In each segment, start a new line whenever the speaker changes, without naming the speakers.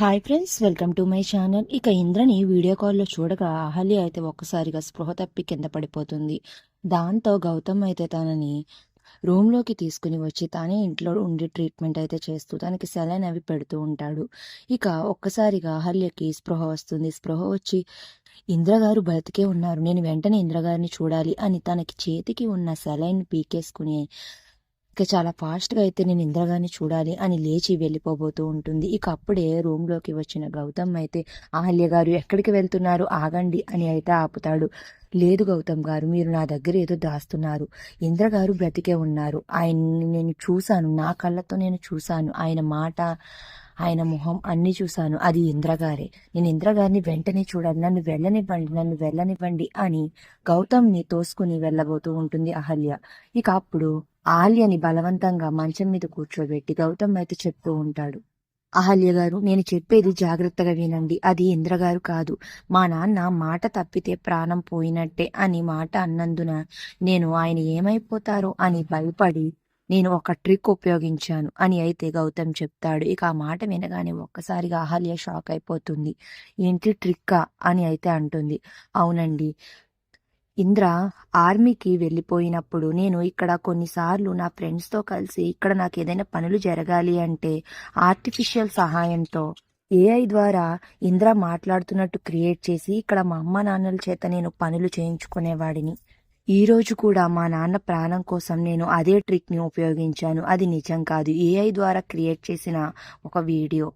Hi friends, welcome to my channel. ఇక ఇంద్రని video కాల్లో చూడగా అహల్య అయితే ఒక్కసారిగా స్పృహ తప్పి కింద పడిపోతుంది. దాంతో గౌతమ్ అయితే తనని రూమ్లోకి తీసుకుని వచ్చి తానే ఇంట్లో ఉండి ట్రీట్మెంట్ అయితే చేస్తూ తనకి సెలైన్ అవి పెడుతూ ఉంటాడు. ఇక ఒక్కసారిగా అహల్యకి స్పృహ వస్తుంది. స్పృహ వచ్చి ఇంద్రగారు బ్రతికే ఉన్నారు, నేను వెంటనే ఇంద్రగారిని చూడాలి అని తనకి చేతికి ఉన్న సెలైన్ పీకేసుకుని ఇక చాలా ఫాస్ట్గా అయితే నేను ఇంద్రగారిని చూడాలి అని లేచి వెళ్ళిపోబోతూ ఉంటుంది. ఇక అప్పుడే రూమ్లోకి వచ్చిన గౌతమ్ అయితే అహల్య గారు ఎక్కడికి వెళ్తున్నారు, ఆగండి అని అయితే ఆపుతాడు. లేదు గౌతమ్ గారు, మీరు నా దగ్గర ఏదో దాస్తున్నారు. ఇంద్రగారు బ్రతికే ఉన్నారు, ఆయన్ని నేను చూశాను, నా కళ్ళతో నేను చూశాను, ఆయన మాట ఆయన మొహం అన్ని చూశాను, అది ఇంద్రగారే. నేను ఇంద్రగారిని వెంటనే చూడాలి, నన్ను వెళ్ళనివ్వండి అని గౌతమ్ని తోసుకుని వెళ్ళబోతూ ఉంటుంది అహల్య. ఇక అప్పుడు ఆల్యని బలవంతంగా మంచం మీద కూర్చోబెట్టి గౌతమ్ అయితే చెప్తూ ఉంటాడు, అహల్య గారు, నేను చెప్పేది జాగ్రత్తగా వినండి. అది ఇంద్రగారు కాదు. మా నాన్న మాట తప్పితే ప్రాణం పోయినట్టే అని మాట అన్నందున నేను ఆయన ఏమైపోతారో అని భయపడి నేను ఒక ట్రిక్ ఉపయోగించాను అని అయితే గౌతమ్ చెప్తాడు. ఇక ఆ మాట వినగానే ఒక్కసారిగా అహల్య షాక్ అయిపోతుంది. ఏంటి ట్రిక్కా అని అయితే అంటుంది. అవునండి, ఇంద్ర ఆర్మీకి వెళ్ళిపోయినప్పుడు నేను ఇక్కడ కొన్నిసార్లు నా ఫ్రెండ్స్తో కలిసి ఇక్కడ నాకు ఏదైనా పనులు జరగాలి అంటే ఆర్టిఫిషియల్ సహాయంతో ఏఐ ద్వారా ఇంద్ర మాట్లాడుతున్నట్టు క్రియేట్ చేసి ఇక్కడ మా అమ్మ నాన్నల చేత నేను పనులు చేయించుకునేవాడిని. ఈ రోజు కూడా మా నాన్న ప్రాణం కోసం నేను అదే ట్రిక్ని ఉపయోగించాను. అది నిజం కాదు, ఏఐ ద్వారా క్రియేట్ చేసిన ఒక వీడియో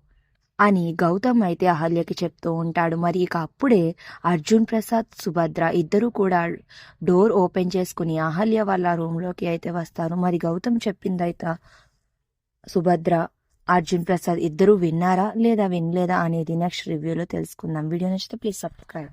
అని గౌతమ్ అయితే అహల్యకి చెప్తూ ఉంటాడు. మరి ఇక అప్పుడే అర్జున్ ప్రసాద్, సుభద్ర ఇద్దరూ కూడా డోర్ ఓపెన్ చేసుకుని అహల్య వాళ్ళ రూమ్లోకి అయితే వస్తారు. మరి గౌతమ్ చెప్పిందైతే సుభద్ర, అర్జున్ ప్రసాద్ ఇద్దరూ విన్నారా లేదా వినలేదా అనేది నెక్స్ట్ రివ్యూలో తెలుసుకుందాం. వీడియో నచ్చితే ప్లీజ్ సబ్స్క్రైబ్.